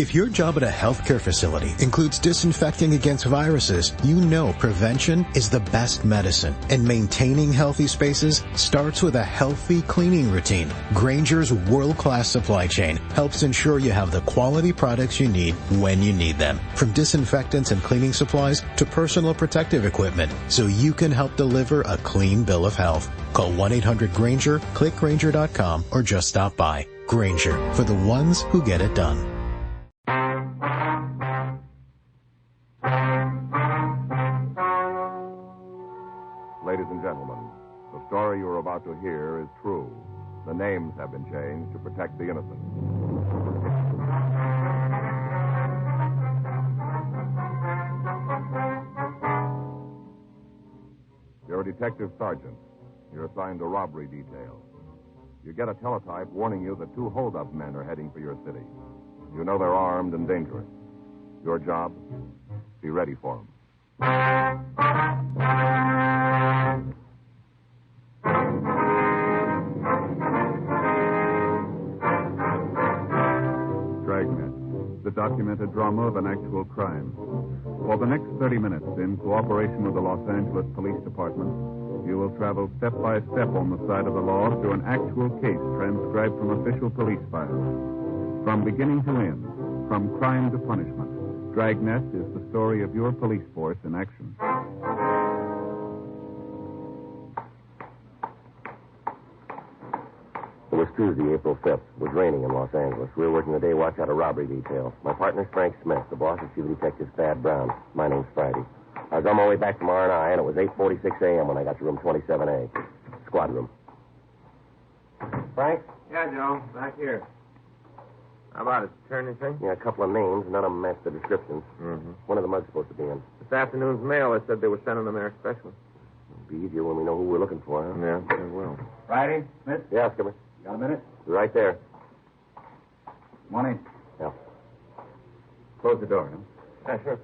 If your job at a healthcare facility includes disinfecting against viruses, you know prevention is the best medicine. And maintaining healthy spaces starts with a healthy cleaning routine. Grainger's world-class supply chain helps ensure you have the quality products you need when you need them. From disinfectants and cleaning supplies to personal protective equipment, so you can help deliver a clean bill of health. Call 1-800-GRAINGER, click Grainger.com, or just stop by. Grainger, for the ones who get it done. Ladies and gentlemen, the story you are about to hear is true. The names have been changed to protect the innocent. You're a detective sergeant. You're assigned to robbery detail. You get a teletype warning you that 2 hold-up men are heading for your city. You know they're armed and dangerous. Your job? Be ready for them. Dragnet, the documented drama of an actual crime. For the next 30 minutes, in cooperation with the Los Angeles Police Department, you will travel step by step on the side of the law through an actual case transcribed from official police files. From beginning to end, from crime to punishment, Dragnet is the story of your police force in action. It was Tuesday, April 5th. It was raining in Los Angeles. We were working the day watch out of robbery detail. My partner's Frank Smith. The boss is Chief Detective Thad Brown. My name's Friday. I was on my way back from R&I, and it was 8:46 a.m. when I got to room 27A. Squad room. Frank? Yeah, Joe. Back here. How about it? Turn anything? Yeah, a couple of names. None of them match the descriptions. Mm-hmm. When are the mugs supposed to be in? This afternoon's mail, they said they were sending them there special. It'll be easier when we know who we're looking for, huh? Yeah, they will. Friday, Smith? Yeah, Skipper. Got a minute? We're right there. Morning. Yeah. Close the door, huh? Yeah, sure.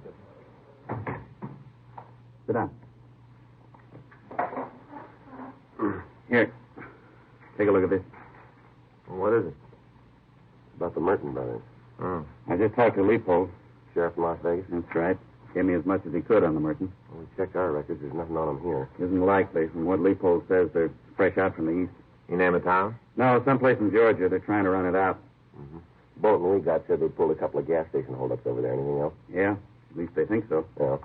Sit down. Here. Take a look at this. Well, what is it? About the Merton brothers. Oh. I just talked to Leopold. Sheriff from Las Vegas? That's right. Gave me as much as he could on the Merton. Well, we checked our records. There's nothing on them here. Isn't likely. From what Leopold says, they're fresh out from the east. You name a town? No, someplace in Georgia. They're trying to run it out. Mm-hmm. The bulletin we got said they pulled a couple of gas station holdups over there. Anything else? Yeah, at least they think so. Yeah.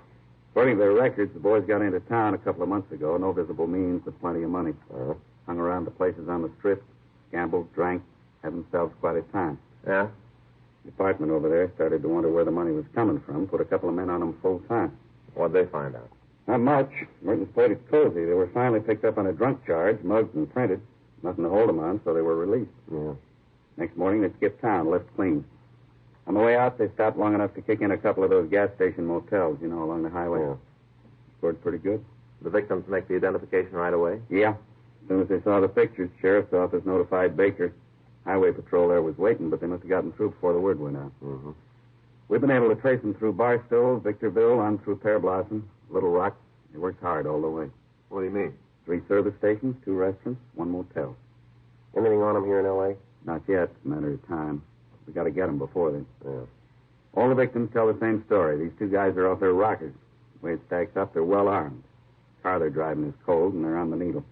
According to their records, the boys got into town a couple of months ago. No visible means, but plenty of money. Uh-huh. Hung around the places on the strip, gambled, drank, had themselves quite a time. Yeah? The department over there started to wonder where the money was coming from, put a couple of men on them full time. What'd they find out? Not much. Merton's played it cozy. They were finally picked up on a drunk charge, mugged and printed. Nothing to hold them on, so they were released. Yeah. Next morning, they skipped town, left clean. On the way out, they stopped long enough to kick in a couple of those gas station motels, you know, along the highway. Yeah. Scored pretty good. The victims make the identification right away? Yeah. As soon as they saw the pictures, sheriff's office notified Baker. Highway patrol there was waiting, but they must have gotten through before the word went out. Mm-hmm. We've been able to trace them through Barstow, Victorville, on through Pear Blossom, Little Rock. They worked hard all the way. What do you mean? 3 service stations, 2 restaurants, 1 motel. Anything on them here in L.A.? Not yet. It's a matter of time. We got to get them before then. Yeah. All the victims tell the same story. These 2 guys are off their rockers. The way it stacks up, they're well armed. The car they're driving is cold, and they're on the needle.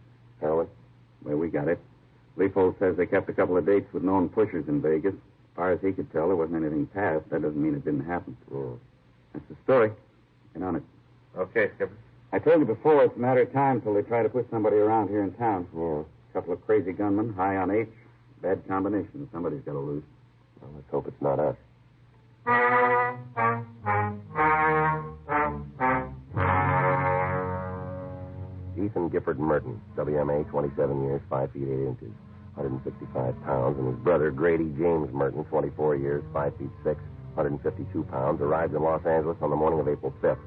Heroin? The way we got it. Leopold says they kept a couple of dates with known pushers in Vegas. As far as he could tell, there wasn't anything passed. That doesn't mean it didn't happen. Yeah. That's the story. Get on it. Okay, Skipper. I told you before, it's a matter of time till they try to put somebody around here in town. Yeah. A couple of crazy gunmen, high on H. Bad combination. Somebody's got to lose. Well, let's hope it's not us. Ethan Gifford Merton, WMA, 27 years, 5 feet 8 inches, 165 pounds, and his brother, Grady James Merton, 24 years, 5 feet 6, 152 pounds, arrived in Los Angeles on the morning of April 5th.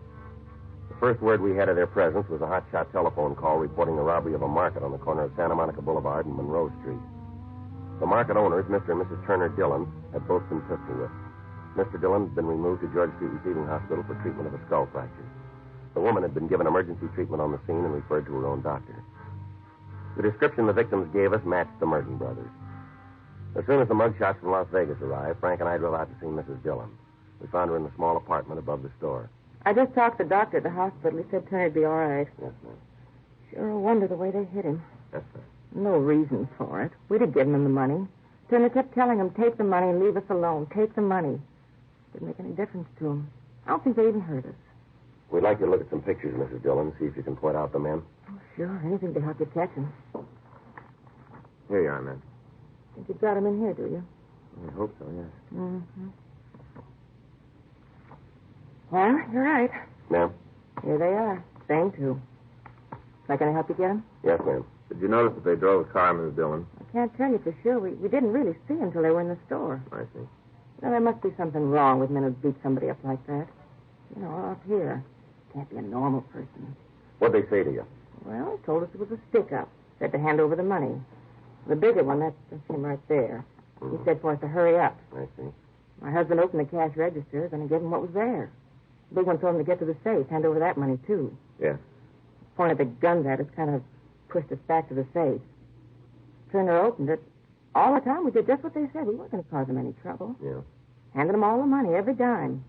The first word we had of their presence was a hotshot telephone call reporting the robbery of a market on the corner of Santa Monica Boulevard and Monroe Street. The market owners, Mr. and Mrs. Turner Dillon, had both been pistol whipped. Mr. Dillon had been removed to George Street Receiving Hospital for treatment of a skull fracture. The woman had been given emergency treatment on the scene and referred to her own doctor. The description the victims gave us matched the Merton brothers. As soon as the mugshots from Las Vegas arrived, Frank and I drove out to see Mrs. Dillon. We found her in the small apartment above the store. I just talked to the doctor at the hospital. He said Turner'd be all right. Yes, ma'am. Sure a wonder the way they hit him. Yes, sir. No reason for it. We'd have given him the money. Turner kept telling him, take the money and leave us alone. Take the money. Didn't make any difference to him. I don't think they even heard us. We'd like you to look at some pictures, Mrs. Dillon, see if you can point out the men. Oh, sure. Anything to help you catch him. Here you are, man. Think you've got him in here, do you? I hope so, yes. Mm-hmm. Well, you're right. Ma'am? Here they are. Same two. Am I going to help you get them? Yes, ma'am. Did you notice that they drove a car, Mrs. Dillon? I can't tell you for sure. We didn't really see until they were in the store. I see. Now, there must be something wrong with men who beat somebody up like that. You know, off here. Can't be a normal person. What'd they say to you? Well, he told us it was a stick-up. Said to hand over the money. The bigger one, that's him right there. He said for us to hurry up. I see. My husband opened the cash register, then he gave him what was there. The big one told him to get to the safe, hand over that money, too. Yes. Pointed the guns at us, kind of pushed us back to the safe. Turner opened it. All the time, we did just what they said. We weren't going to cause them any trouble. Yeah. Handed them all the money, every dime.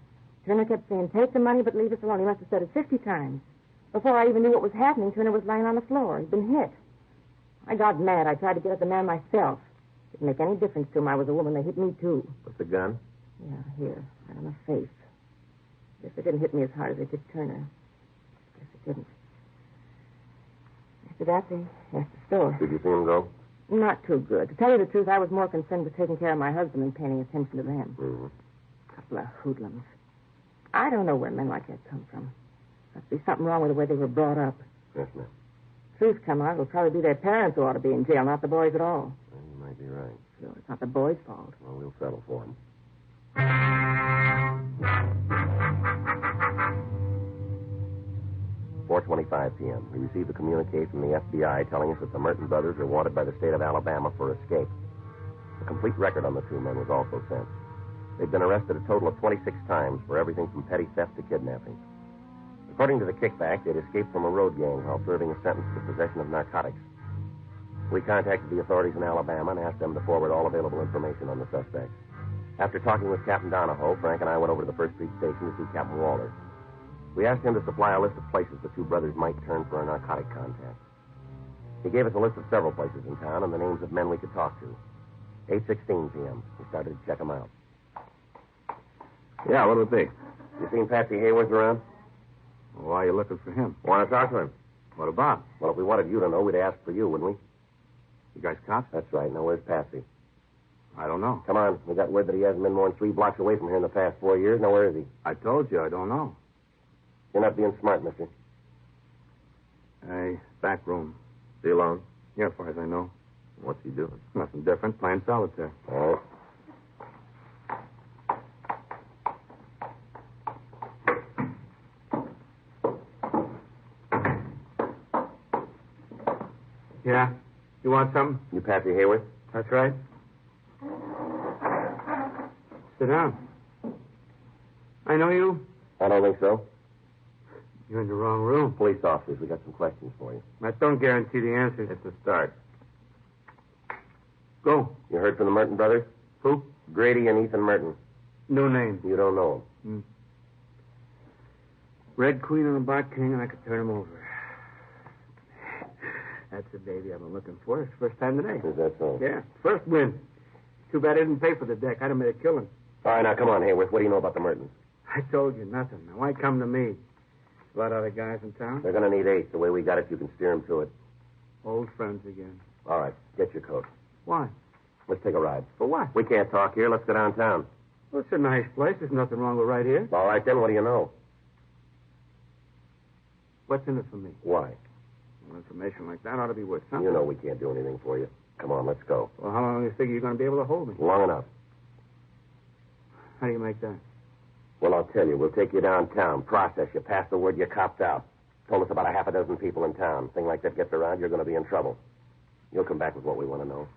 Turner kept saying, take the money, but leave us alone. He must have said it 50 times. Before I even knew what was happening, Turner was lying on the floor. He'd been hit. I got mad. I tried to get at the man myself. Didn't make any difference to him. I was a woman. They hit me, too. With the gun? Yeah, here. Right on the face. Guess they didn't hit me as hard as they did Turner. Guess they didn't. After that, they left the store. Did you see him go? Not too good. To tell you the truth, I was more concerned with taking care of my husband than paying attention to them. Mm-hmm. Couple of hoodlums. I don't know where men like that come from. Must be something wrong with the way they were brought up. Yes, ma'am. Truth come out, it'll probably be their parents who ought to be in jail, not the boys at all. Well, you might be right. Sure, it's not the boys' fault. Well, we'll settle for him. 4:25 p.m. We received a communique from the FBI telling us that the Merton brothers are wanted by the state of Alabama for escape. A complete record on the two men was also sent. They've been arrested a total of 26 times for everything from petty theft to kidnapping. According to the kickback, they'd escaped from a road gang while serving a sentence for possession of narcotics. We contacted the authorities in Alabama and asked them to forward all available information on the suspects. After talking with Captain Donahoe, Frank and I went over to the First Street Station to see Captain Walter. We asked him to supply a list of places the two brothers might turn for a narcotic contact. He gave us a list of several places in town and the names of men we could talk to. 8:16 p.m. We started to check them out. Yeah, what would it be? You seen Patsy Hayworth around? Well, why are you looking for him? Want to talk to him? What about? Well, if we wanted you to know, we'd ask for you, wouldn't we? You guys cops? That's right. Now, where's Patsy? I don't know. Come on. We got word that he hasn't been more than 3 blocks away from here in the past 4 years. Now, where is he? I told you, I don't know. You're not being smart, mister. Hey, back room. Is he alone? Yeah, as far as I know. What's he doing? Nothing different, playing solitaire. All right. Yeah? You want something? You Patsy Hayworth? That's right. Sit down. I know you. I don't think so. You're in the wrong room. Police officers, we got some questions for you. That don't guarantee the answers. It's a start. Go. You heard from the Merton brothers? Who? Grady and Ethan Merton. No name. You don't know them. Red Queen and a Black King, and I could turn him over. That's the baby I've been looking for. It's the first time today. Is that so? Yeah, first win. Too bad I didn't pay for the deck. I'd have made a killing. All right, now, come on, Hayworth. What do you know about the Mertons? I told you nothing. Now, why come to me? A lot of other guys in town? They're going to need 8. The way we got it, you can steer them to it. Old friends again. All right, get your coat. Why? Let's take a ride. For what? We can't talk here. Let's go downtown. Well, it's a nice place. There's nothing wrong with right here. All right, then, what do you know? What's in it for me? Why? Well, information like that ought to be worth something. You know we can't do anything for you. Come on, let's go. Well, how long do you figure you're going to be able to hold me? Long enough. How do you make that? Well, I'll tell you. We'll take you downtown, process you, pass the word you copped out. Told us about a half a dozen people in town. Thing like that gets around, you're going to be in trouble. You'll come back with what we want to know.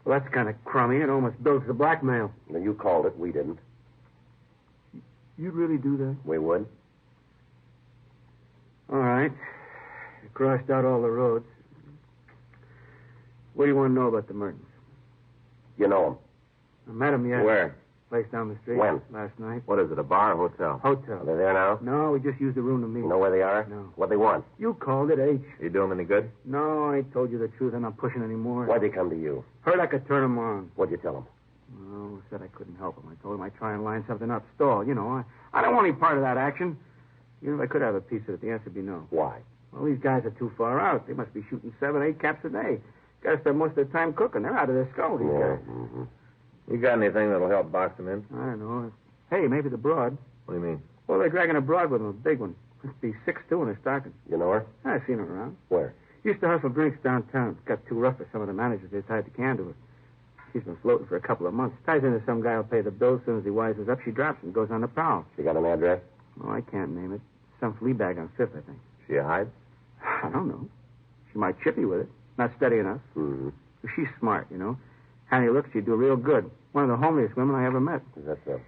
Well, that's kind of crummy. It almost builds the blackmail. Now, you called it. We didn't. You'd really do that? We would. All right. You crossed out all the roads. What do you want to know about the Mertons? You know him. I met him yet. Where? Place down the street. When? Last night. What is it, a bar or hotel? Hotel. Are they there now? No, we just used the room to meet. You know where they are? No. What they want? You called it, H. You do him any good? No, I told you the truth. I'm not pushing anymore. Why'd they come to you? Heard I could turn him on. What'd you tell them? Oh, said I couldn't help him. I told him I'd try and line something up. Stall, you know. I don't want any part of that action. Even if I could have a piece of it, the answer would be no. Why? Well, these guys are too far out. They must be shooting 7, 8 caps a day. Got to spend most of their time cooking. They're out of their skull, these guys. Mm-hmm. You got anything that'll help box them in? I don't know. Hey, maybe the broad. What do you mean? Well, they're dragging a broad with them, a big one. Must be 6'2" in her stocking. You know her? I've seen her around. Where? Used to hustle drinks downtown. Got too rough for some of the managers. They tied the can to her. She's been floating for a couple of months. Ties into some guy who'll pay the bill. As soon as he wises up, she drops and goes on the prowl. She got an address? Oh, I can't name it. Some flea bag on 5th, I think. She a hide? I don't know. She might chip you with it. Not steady enough. Mm-hmm. But she's smart, you know. How you look, she'd do real good. One of the homeliest women I ever met. Is that so?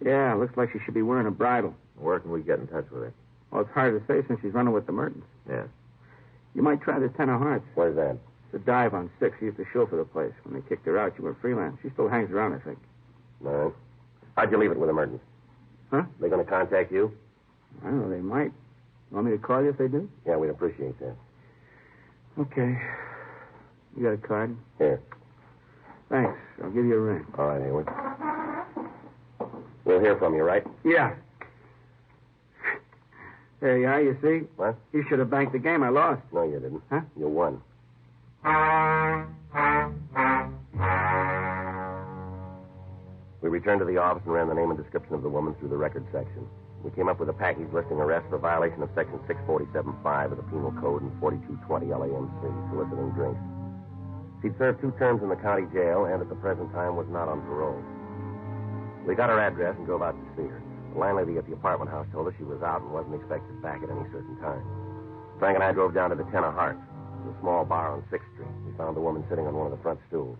Yeah, looks like she should be wearing a bridle. Where can we get in touch with her? Well, it's hard to say since she's running with the Mertens. Yeah. You might try the Ten of Hearts. Where's that? It's a dive on 6. She used to show for the place. When they kicked her out, she went freelance. She still hangs around, I think. All right. How'd you leave it with the Mertens? Huh? They going to contact you? I don't know. They might. Want me to call you if they do? Yeah, we'd appreciate that. Okay. You got a card? Here. Thanks. I'll give you a ring. All right, Hayward. We'll hear from you, right? Yeah. There you are, you see? What? You should have banked the game. I lost. No, you didn't. Huh? You won. We returned to the office and ran the name and description of the woman through the record section. We came up with a package listing arrest for violation of Section 647.5 of the Penal Code and 4220 LAMC, soliciting drinks. She'd served 2 terms in the county jail and at the present time was not on parole. We got her address and drove out to see her. The landlady at the apartment house told us she was out and wasn't expected back at any certain time. Frank and I drove down to the Ten of Hearts, a small bar on 6th Street. We found the woman sitting on one of the front stools.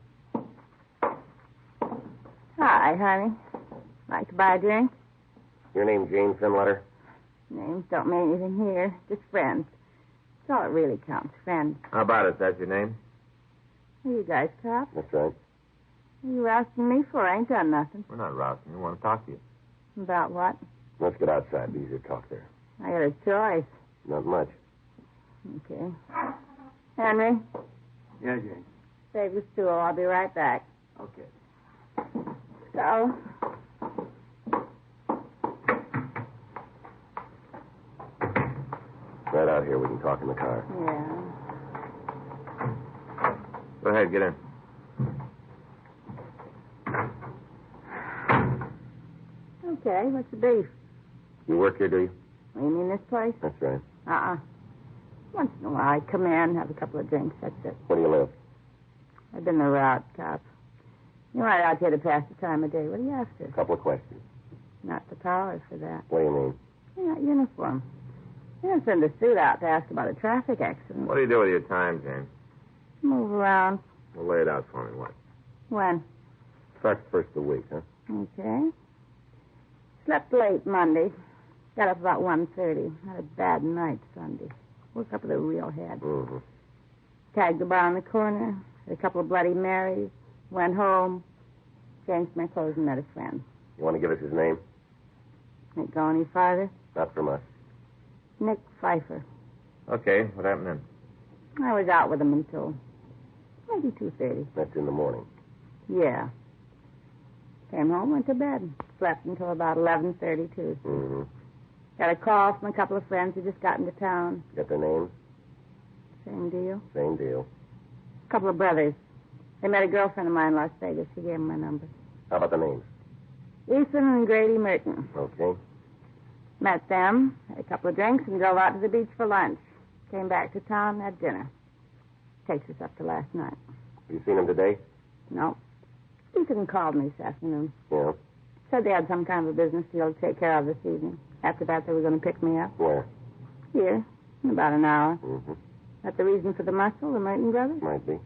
Hi, honey. Like to buy a drink? Your name Jane Finletter? Names don't mean anything here. Just friends. That's all it really counts, friends. How about it? That's your name? Are you guys cops? That's right. What are you rousting me for? I ain't done nothing. We're not rousing you. We want to talk to you. About what? Let's get outside. Be easier to talk there. I got a choice. Not much. Okay. Henry, Yeah, Jane. save the stool. I'll be right back. Okay. So, Right out here. We can talk in the car. yeah. Go ahead, get in. Okay, what's the beef? You work here, do you? You mean this place? That's right. Once in a while I come in, have a couple of drinks, that's it. Where do you live? I've been the route cop. You're right out here to pass the time of day. What are you after? A couple of questions. Not the power for that. What do you mean? You're not uniform. You don't send a suit out to ask about a traffic accident. What do you do with your time, Jane? Move around. Well, lay it out for me. What? When? Starts first of the week, huh? Okay. Slept late Monday. Got up about 1:30. Had a bad night Sunday. Woke up with a real head. Mm-hmm. Tagged the bar on the corner. Had a couple of Bloody Marys. Went home. Changed my clothes and met a friend. You want to give us his name? Ain't go any farther. Not from us. Nick Pfeiffer. Okay, what happened then? I was out with him until maybe 2:30. That's in the morning. Yeah. Came home, went to bed. Slept until about 11:30 Tuesday. Mm-hmm. Got a call from a couple of friends who just got into town. Get their names? Same deal. Same deal. A couple of brothers. They met a girlfriend of mine in Las Vegas. She gave them my number. How about the names? Ethan and Grady Merton. Okay. Met them, had a couple of drinks, and drove out to the beach for lunch. Came back to town, had dinner. Takes us up to last night. You seen him today? No. Ethan called me this afternoon. Yeah. Said they had some kind of a business deal to take care of this evening. After that, they were going to pick me up. Where? Here, in about an hour. Mm-hmm. That the reason for the muscle, the Merton brothers? Might be.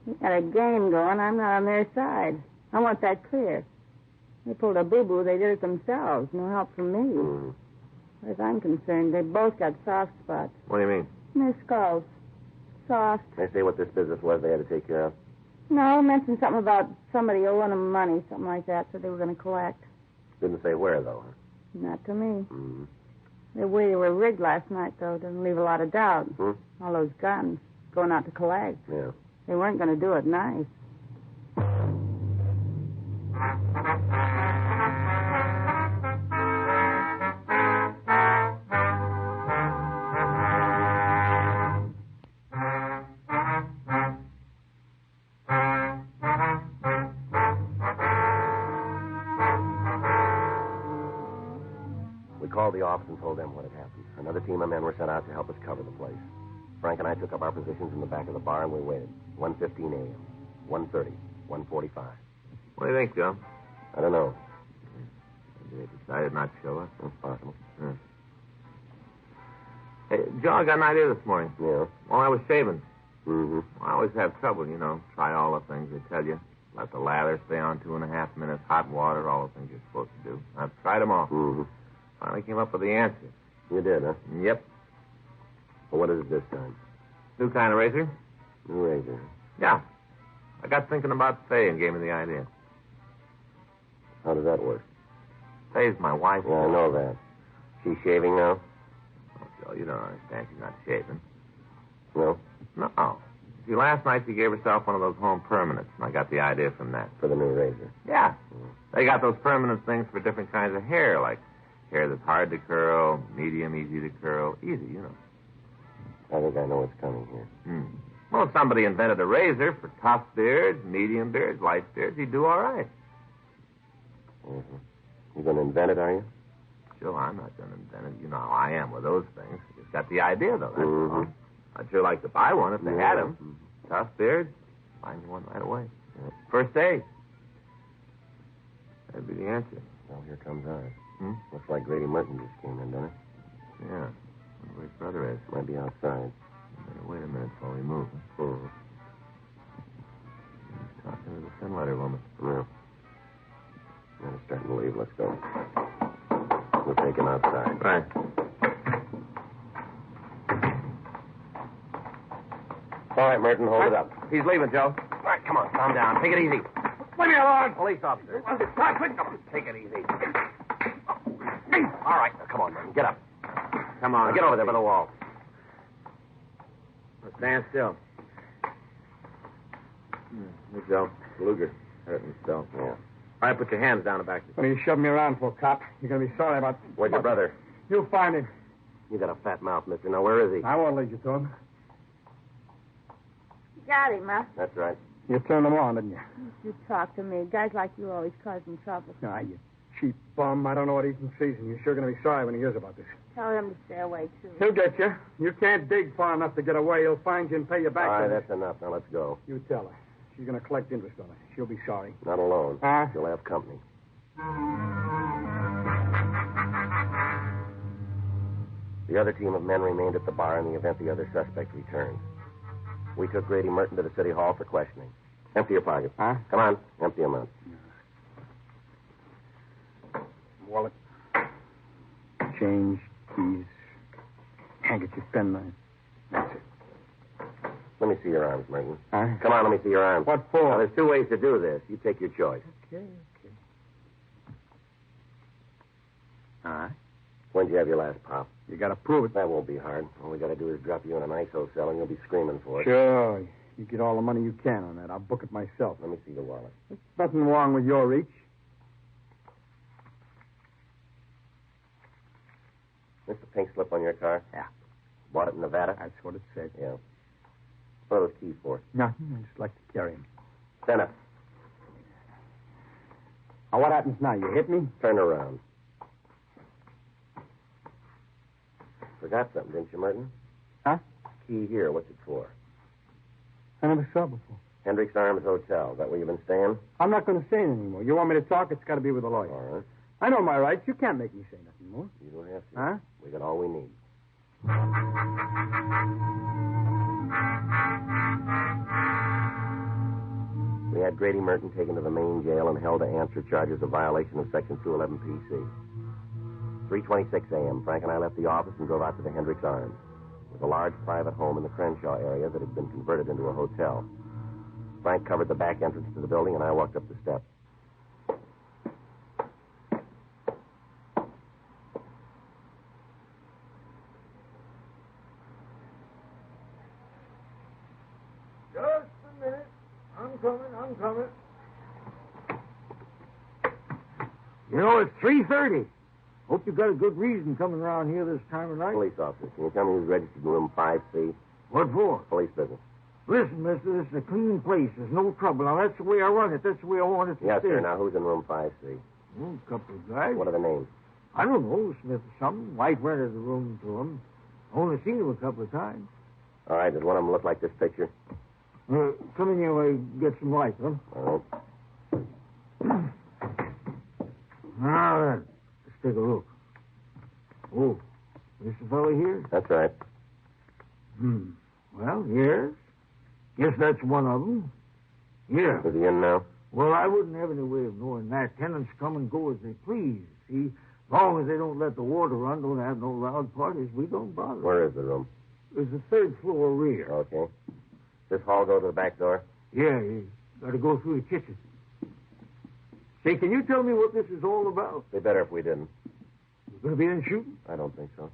They got a game going. I'm not on their side. I want that clear. They pulled a boo-boo. They did it themselves. No help from me. Mm-hmm. As far as I'm concerned, they both got soft spots. What do you mean? In their skulls. Soft. They say what this business was they had to take care of. No, mentioned something about somebody owing them money, something like that, so they were going to collect. Didn't say where, though. Not to me. Mm-hmm. The way they were rigged last night, though, doesn't leave a lot of doubt. All those guns going out to collect. Yeah. They weren't going to do it nice. We called the office and told them what had happened. Another team of men were sent out to help us cover the place. Frank and I took up our positions in the back of the bar, and we waited. 1:15 a.m., 1:30, 1:45. What do you think, Joe? I don't know. Maybe they decided not to show up. It's possible. Yeah. Hey, Joe, I got an idea this morning. Yeah? While I was shaving. Mm-hmm. I always have trouble, Try all the things they tell you. Let the lather stay on 2.5 minutes, hot water, all the things you're supposed to do. I've tried them all. Mm-hmm. Finally came up with the answer. You did, huh? Yep. Well, what is it this time? New kind of razor? New razor. Yeah. I got thinking about Faye and gave me the idea. How does that work? Faye's my wife. Yeah, I know that. She's shaving now? Oh, Joe, you don't understand. She's not shaving. No? No. See, last night she gave herself one of those home permanents, and I got the idea from that. For the new razor? Yeah. They got those permanent things for different kinds of hair, like hair that's hard to curl, medium, easy to curl. Easy, I think I know what's coming here. Well, if somebody invented a razor for tough beards, medium beards, light beards, he'd do all right. Mm-hmm. You going to invent it, are you? Sure, I'm not going to invent it. You know how I am with those things. Just got the idea, though, that's all. I'd sure like to buy one if they had them. Mm-hmm. Tough beards, find you one right away. Yeah. First day. That'd be the answer. Well, here comes ours. Looks like Grady Merton just came in, doesn't it? Yeah. Wonder where his brother is. Might be outside. Better wait a minute before we move. Mm-hmm. He's talking to the thin letter woman. Yeah. They're starting to leave. Let's go. We'll take him outside. Right. All right, Merton, hold it up. He's leaving, Joe. All right, come on, calm down. Take it easy. Leave me alone. Police officer. Come on. Take it easy. All right, now, come on, Merton. Get up. Come on. Now, get over there by the wall. Stand still. Here, Joe. Luger. Hurting still. Yeah. All right, put your hands down the back. What are you shoving me around for, cop? You're going to be sorry about... Where's your brother? You'll find him. You got a fat mouth, mister. Now, where is he? I won't lead you to him. Got him, huh? That's right. You turned him on, didn't you? You talk to me. Guys like you always causing trouble. Ah, you cheap bum. I don't know what he's in season. You're sure going to be sorry when he hears about this. Tell him to stay away, too. He'll get you. You can't dig far enough to get away. He'll find you and pay you back. All right, that's enough. Now, let's go. You tell her. She's going to collect interest on it. She'll be sorry. Not alone. Huh? She'll have company. The other team of men remained at the bar in the event the other suspect returned. We took Grady Merton to the city hall for questioning. Empty your pockets. Huh? Come on, empty them out. Wallet. Change, keys, handkerchief, penknife. That's it. Let me see your arms, Merton. Huh? Come on, let me see your arms. What for? Now, there's two ways to do this. You take your choice. Okay. All right. When'd you have your last pop? You got to prove it. That won't be hard. All we got to do is drop you in an ISO cell, and you'll be screaming for it. Sure. You get all the money you can on that. I'll book it myself. Let me see the wallet. There's nothing wrong with your reach. This the pink slip on your car? Yeah. Bought it in Nevada? That's what it said. Yeah. What are those keys for? Nothing. I just like to carry them. Stand up. Now, what happens now? You hit me? Turn around. Forgot something, didn't you, Merton? Huh? Key here. What's it for? I never saw it before. Hendricks Arms Hotel. Is that where you've been staying? I'm not going to say anything more. You want me to talk? It's got to be with a lawyer. All right. I know my rights. You can't make me say nothing more. You don't have to. Huh? We got all we need. We had Grady Merton taken to the main jail and held to answer charges of violation of Section 211 PC. 3:26 a.m., Frank and I left the office and drove out to the Hendricks Arms. It was a large private home in the Crenshaw area that had been converted into a hotel. Frank covered the back entrance to the building, and I walked up the steps. Just a minute. I'm coming. You know, it's 3:30. Hope you got a good reason coming around here this time of night. Police officer, can you tell me who's registered in room 5C? What for? Police business. Listen, mister, this is a clean place. There's no trouble. Now, that's the way I run it. That's the way I want it to Yes, stay. sir. Now, who's in room 5C? A couple of guys. What are the names? I don't know, Smith or something. White rented the room to him. Only seen him a couple of times. All right, does one of them look like this picture? Come in here while I get some light, huh? All right. Now then, let's take a look. Oh, this the fellow here? That's right. Well, yes. Guess that's one of them. Yeah. Is he in now? Well, I wouldn't have any way of knowing that. Tenants come and go as they please, see? As long as they don't let the water run, don't have no loud parties, we don't bother. Where is the room? It's the third floor rear. Okay. This hall go to the back door? Yeah, you got to go through the kitchen. Say, can you tell me what this is all about? It'd be better if we didn't. You going to be in shooting? I don't think so.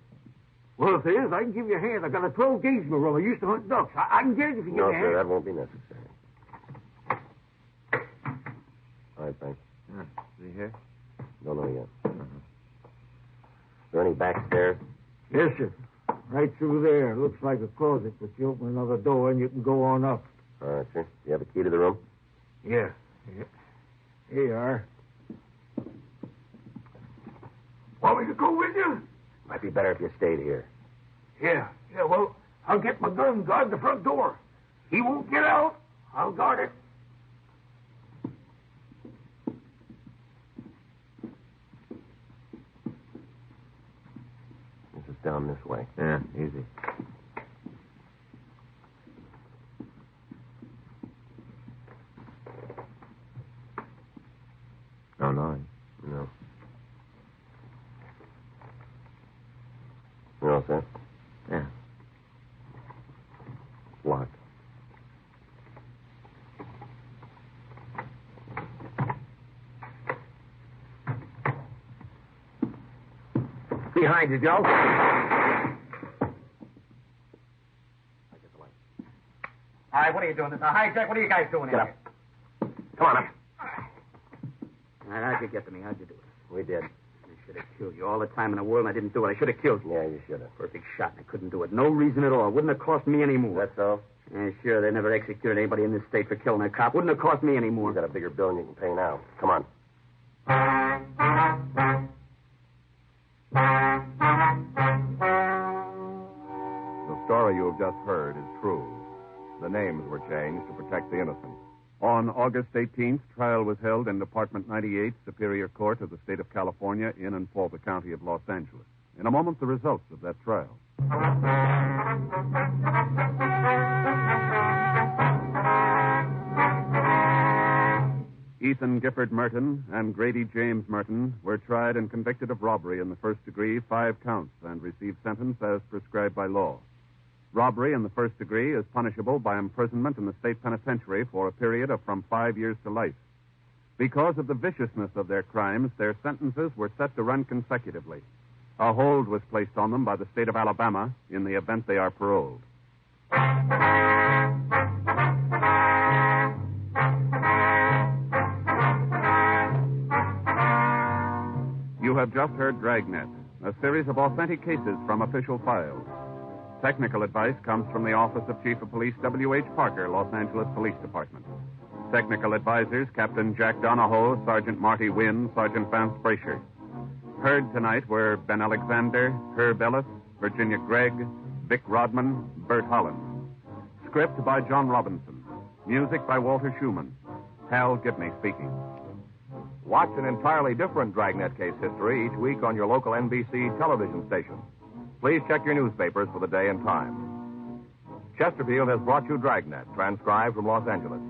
Well, if there is, I can give you a hand. I got a 12-gauge in my room. I used to hunt ducks. I can get it if you give No, me a sir, hand. that won't be necessary. All right, thanks. Is he here? Don't know yet. Is there any back stairs? Yes, sir. Right through there. Looks like a closet, but you open another door and you can go on up. All right, sir. Do you have a key to the room? Yeah. Here you are. Want me to go with you? Might be better if you stayed here. Yeah, well, I'll get my gun and guard the front door. He won't get out. I'll guard it. This is down this way. Yeah, easy. Oh, no. No. You all set? Yeah. Locked. Behind you, Joe. I get the light. All right, what are you doing? This is a hijack. What are you guys doing Get here? up. Come on up. All right, how'd you get to me? How'd you do it? We did. I should have killed you. All the time in the world, and I didn't do it. I should have killed you. Yeah, you should have. Perfect shot, and I couldn't do it. No reason at all. Wouldn't have cost me any more. That's so? Yeah, sure, they never executed anybody in this state for killing a cop. Wouldn't have cost me any more. You got a bigger bill than you can pay now. Come on. The story you have just heard is true. The names were changed to protect the innocent. On August 18th, trial was held in Department 98, Superior Court of the State of California, in and for the County of Los Angeles. In a moment, the results of that trial. Ethan Gifford Merton and Grady James Merton were tried and convicted of robbery in the first degree, 5 counts, and received sentence as prescribed by law. Robbery in the first degree is punishable by imprisonment in the state penitentiary for a period of from 5 years to life. Because of the viciousness of their crimes, their sentences were set to run consecutively. A hold was placed on them by the state of Alabama in the event they are paroled. You have just heard Dragnet, a series of authentic cases from official files. Technical advice comes from the Office of Chief of Police W.H. Parker, Los Angeles Police Department. Technical advisors, Captain Jack Donahoe, Sergeant Marty Wynn, Sergeant Vance Brasher. Heard tonight were Ben Alexander, Herb Ellis, Virginia Gregg, Vic Rodman, Bert Holland. Script by John Robinson. Music by Walter Schumann. Hal Gibney speaking. Watch an entirely different Dragnet case history each week on your local NBC television station. Please check your newspapers for the day and time. Chesterfield has brought you Dragnet, transcribed from Los Angeles.